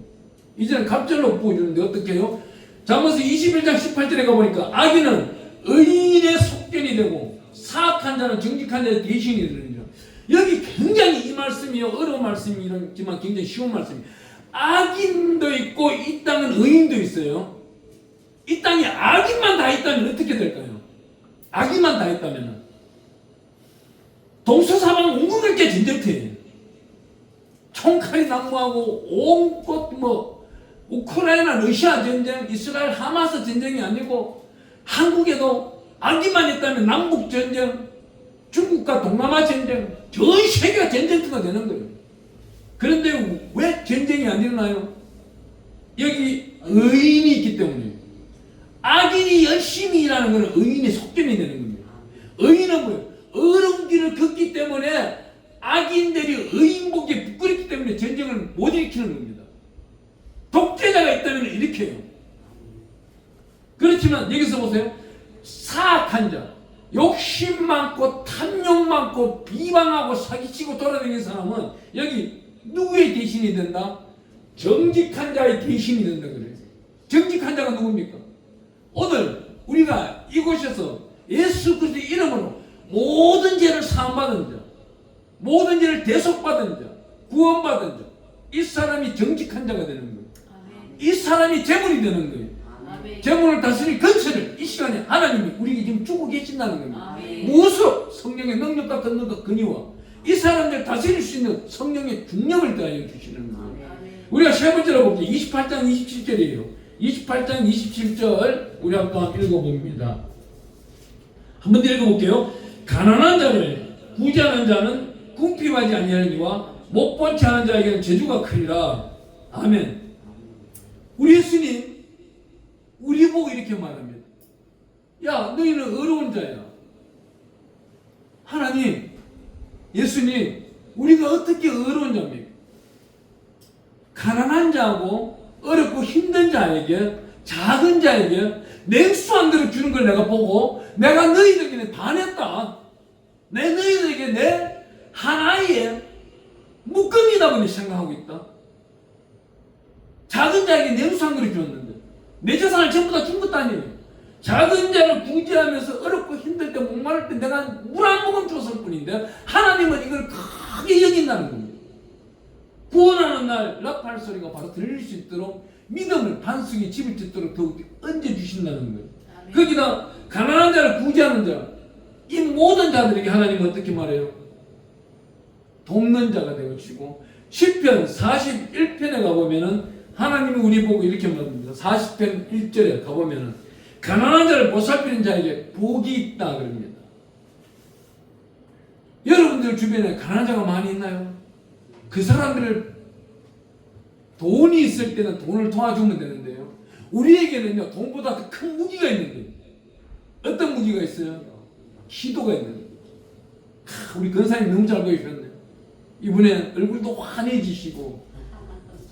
이제는 갑절로 부어주는데 어떻게 해요? 잠언서 21장 18절에 가보니까 악인은 의인의 속견이 되고 사악한 자는 정직한 자의 대신이 되느니라. 여기 굉장히 이 말씀이 어려운 말씀이지만 굉장히 쉬운 말씀이에요. 악인도 있고 이 땅은 의인도 있어요. 이 땅에 악인만 다 있다면 어떻게 될까요? 악인만 다 있다면 동서사방 온갖 게 전쟁터예요. 총칼이 난무하고 온갖 우크라이나 러시아 전쟁, 이스라엘 하마스 전쟁이 아니고 한국에도 악인만 있다면 남북 전쟁, 중국과 동남아 전쟁, 전 세계가 전쟁터가 되는 거예요. 그런데 왜 전쟁이 안 일어나요? 여기 의인이 있기 때문이에요. 악인이 열심히 일하는 것은 의인의 속견이 되는 겁니다. 의인은 뭐예요? 어려운 길을 걷기 때문에 악인들이 의인복에 부끄럽기 때문에 전쟁을 못 일으키는 겁니다. 독재자가 있다면 일으켜요. 그렇지만 여기서 보세요. 사악한 자, 욕심 많고 탐욕 많고 비방하고 사기치고 돌아다니는 사람은 여기 누구의 대신이 된다? 정직한 자의 대신이 된다 그래요. 정직한 자가 누굽니까? 오늘 우리가 이곳에서 예수 그리스도의 이름으로 모든 죄를 사함받은 자, 모든 죄를 대속받은 자, 구원받은 자, 이 사람이 정직한 자가 되는 거예요.
아멘.
이 사람이 재물이 되는 거예요.
아멘.
재물을 다스릴 근처를 이 시간에 하나님이 우리에게 지금 주고 계신다는 겁니다.
아멘.
무엇으로? 성령의 능력과 권능과 근위와 이 사람들 다스릴 수 있는 성령의 중력을 더하여 주시는 거예요.
아멘.
우리가 세 번째로 볼게요. 28장 27절이에요. 28장 27절 우리 한번 읽어봅니다. 한번 더 읽어볼게요. 가난한 자를 구제하는 자는 궁핍하지 아니하니와 못본치 하는 자에게는 저주가 크리라. 아멘. 우리 예수님 우리 보고 이렇게 말합니다. 야, 너희는 어려운 자야. 하나님, 예수님, 우리가 어떻게 어려운 자입니까? 가난한 자하고 어렵고 힘든 자에게, 작은 자에게 냉수 한 그릇 주는 걸 내가 보고 내가 너희들에게 반했다. 내 너희들에게 내 하나의 묶음이라고 생각하고 있다. 작은 자에게 냉수 한 그릇 줬는데 내 재산을 전부 다 준 것도 아니에요. 작은 자를 구제하면서 어렵고 힘들 때 목마를 때 내가 물 한 모금 줬을 뿐인데 하나님은 이걸 크게 여긴다는 겁니다. 구원하는 날 라팔 소리가 바로 들릴 수 있도록 믿음을 반석에 집을 짓도록 더욱 얹어주신다는 거예요.
아멘.
거기다 가난한 자를 구제하는 자, 이 모든 자들에게 하나님은 어떻게 말해요? 돕는 자가 되어주시고 시편 41편에 가보면은 하나님이 우리 보고 이렇게 말합니다. 40편 1절에 가보면은 가난한 자를 보살피는 자에게 복이 있다 그럽니다. 여러분들 주변에 가난한 자가 많이 있나요? 그 사람들을 돈이 있을 때는 돈을 도와주면 되는데요. 우리에게는요 돈보다 더 큰 무기가 있는 거예요. 어떤 무기가 있어요? 기도가 있는 거예요. 우리 권사님 너무 잘 보여주셨네요. 이번에 얼굴도 환해지시고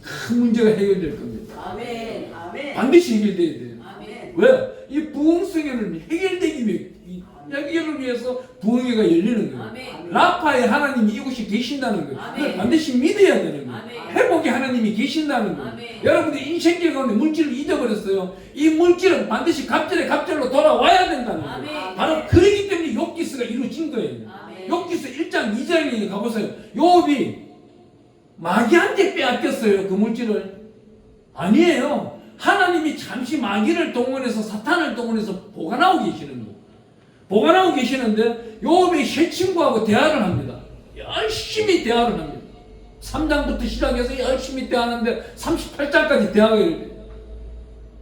큰 문제가 해결될 겁니다.
아멘. 아멘.
반드시 해결돼야 돼요.
아멘.
왜? 이 부흥성에는 해결되기 위해 이 여기를 위해서 부흥회가 열리는 거예요.
아멘.
라파에 하나님이 이곳이 계신다는 거예요.
아멘.
그걸 반드시 믿어야 되는 거예요.
아멘.
회복의 하나님이 계신다는 거예요.
아멘.
여러분들이 인생길 가운데 물질을 잊어버렸어요. 이 물질은 반드시 갑절로 돌아와야 된다는 거예요.
아멘.
바로 그러기 때문에 욥기스가 이루어진 거예요.
아멘.
욥기스 1장 2장에 가보세요. 욥이 마귀한테 빼앗겼어요. 그 물질을. 아니에요. 하나님이 잠시 마귀를 동원해서 사탄을 동원해서 보관하고 계시는 거예요. 보관하고 계시는데 욥이 새 친구하고 대화를 합니다. 열심히 대화를 합니다. 3장부터 시작해서 열심히 대화하는데 38장까지 대화가 이루어져요.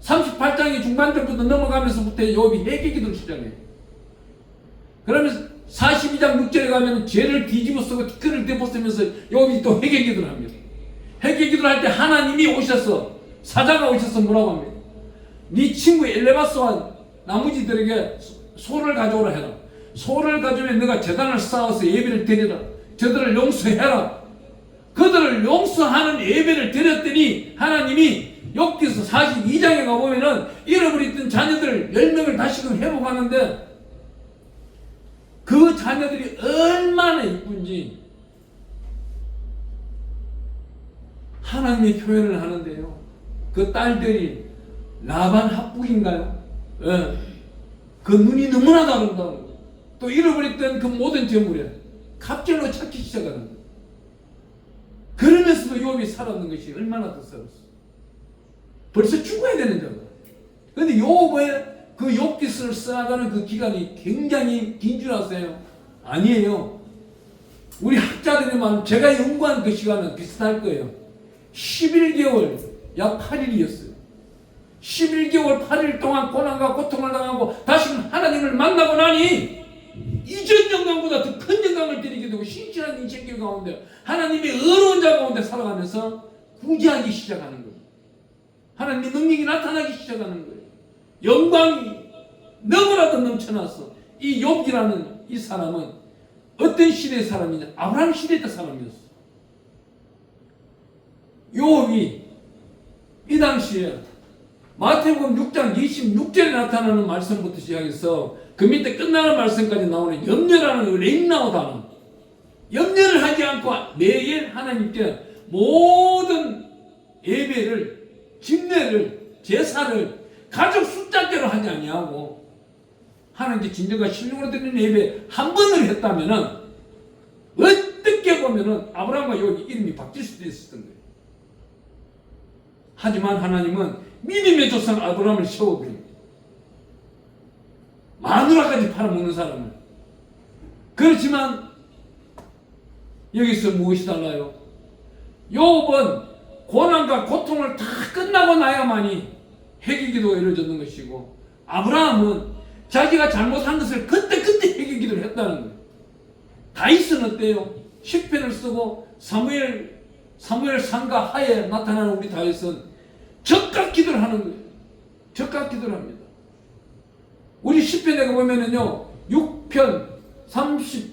38장의 중반전부터 넘어가면서부터 욥이 회개기도를 시작해요. 그러면서 42장 6절에 가면 죄를 뒤집어 쓰고 티끌을 뒤집어쓰면서 욥이 또 회개기도를 합니다. 회개기도를 할 때 하나님이 오셔서 사자가 오셔서 뭐라고 합니다. 네 친구 엘레바스와 나머지들에게 소를 가져오라 해라. 소를 가져오면 너가 제단을 쌓아서 예배를 드리라. 저들을 용서해라. 그들을 용서하는 예배를 드렸더니 하나님이 욥기서 42장에 가보면은 잃어버렸던 자녀들 10명을 다시금 회복하는데 그 자녀들이 얼마나 이쁜지 하나님이 표현을 하는데요. 그 딸들이 라반 합북인가요? 예. 그 눈이 너무나 다르다는 거예요. 또 잃어버렸던 그 모든 재물에 갑절로 찾기 시작하는 거예요. 그러면서도 욥이 살았는 것이 얼마나 더 살았어. 벌써 죽어야 되는 자가. 그런데 욥의 그 욥기스를 써나가는 그 기간이 굉장히 긴 줄 아세요? 아니에요. 우리 학자들이 말하면 제가 연구한 그 시간은 비슷할 거예요. 11개월 약 8일이었어요. 11개월 8일 동안 고난과 고통을 당하고 다시 하나님을 만나고 나니 이전 영광보다 더 큰 영광을 드리게 되고 신실한 인생길 가운데 하나님의 의로운 자 가운데 살아가면서 구제하기 시작하는 거예요. 하나님의 능력이 나타나기 시작하는 거예요. 영광이 너무나도 넘쳐났어. 이 욥이라는 이 사람은 어떤 시대의 사람이냐? 아브라함 시대의 사람이었어. 욥이 이 당시에 마태복음 6장 26절에 나타나는 말씀부터 시작해서 그 밑에 끝나는 말씀까지 나오는 염려라는 랭나오 단어. 염려를 하지 않고 매일 하나님께 모든 예배를, 집례를, 제사를 가족 숫자대로 하지 아니하고 하나님께 진정과 신령으로 드리는 예배 한 번을 했다면은 어떻게 보면은 아브라함과 욥이 이름이 바뀔 수도 있었던 거예요. 하지만 하나님은 믿음의 조상 아브라함을 세워버립니다. 마누라까지 팔아먹는 사람을. 그렇지만 여기서 무엇이 달라요? 욥은 고난과 고통을 다 끝나고 나야만이 회개기도가 이루어졌는 것이고 아브라함은 자기가 잘못한 것을 그때 회개기도를 했다는 거예요. 다윗은 어때요? 시편을 쓰고 사무엘 상가 하에 나타나는 우리 다윗은 적각 기도를 하는 거예요. 적각 기도를 합니다. 우리 시편에 보면은요, 6편, 32편,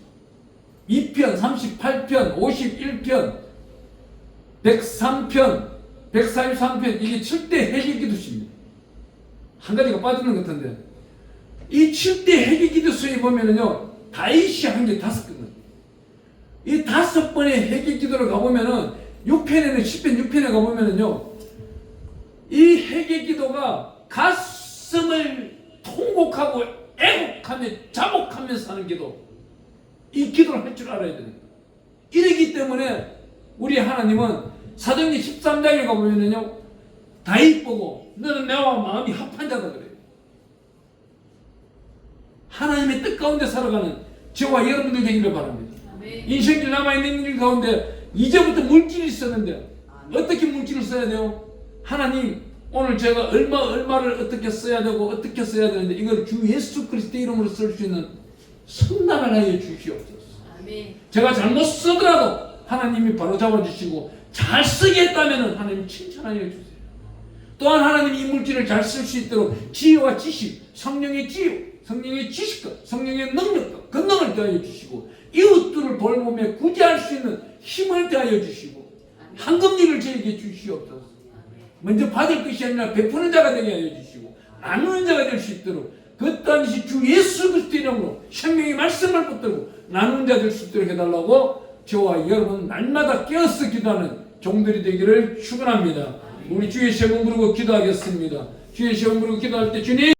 38편, 51편, 103편, 143편, 이게 7대 회개 기도수입니다. 한 가지가 빠지는 것 같은데, 이 7대 회개 기도수에 보면은요, 다윗이 한 게 5개는. 이 5번의 회개 기도를 가보면은, 6편에는, 10편 6편에 가보면은요, 이 회개 기도가 가슴을 통곡하고 애곡하며 자복하면서 하는 기도, 이 기도를 할 줄 알아야 됩니다. 이러기 때문에 우리 하나님은 사도행전 13장에 가보면요, 다윗 보고 너는 나와 마음이 합한 자다 그래요. 하나님의 뜻 가운데 살아가는 저와 여러분들 되기를 바랍니다.
아멘.
인생길 남아있는 일 가운데 이제부터 물질이 있었는데 어떻게 물질을 써야 돼요? 하나님, 오늘 제가 얼마를 어떻게 써야 되고 어떻게 써야 되는데 이걸 주 예수 그리스도의 이름으로 쓸 수 있는 성당을 하여 주시옵소서.
아멘.
제가 잘못 쓰더라도 하나님이 바로 잡아주시고 잘 쓰게 했다면 하나님 칭찬하여 주세요. 또한 하나님이 이 물질을 잘 쓸 수 있도록 지혜와 지식, 성령의 지혜, 성령의 지식과 성령의 능력과 권능을 더하여 주시고 이웃들을 돌보며 구제할 수 있는 힘을 더하여 주시고 황금률을 저에게 주시옵소서. 먼저 받을 것이 아니라 베푸는 자가 되게 하여 주시고 나누는 자가 될 수 있도록 그 당시 주 예수 그리스도의 이름으로 생명의 말씀을 붙들고 나눈 자 될 수 있도록 해달라고 저와 여러분 날마다 깨어서 기도하는 종들이 되기를 축원합니다. 우리 주의 시험 부르고 기도하겠습니다. 주의 시험 부르고 기도할 때 주님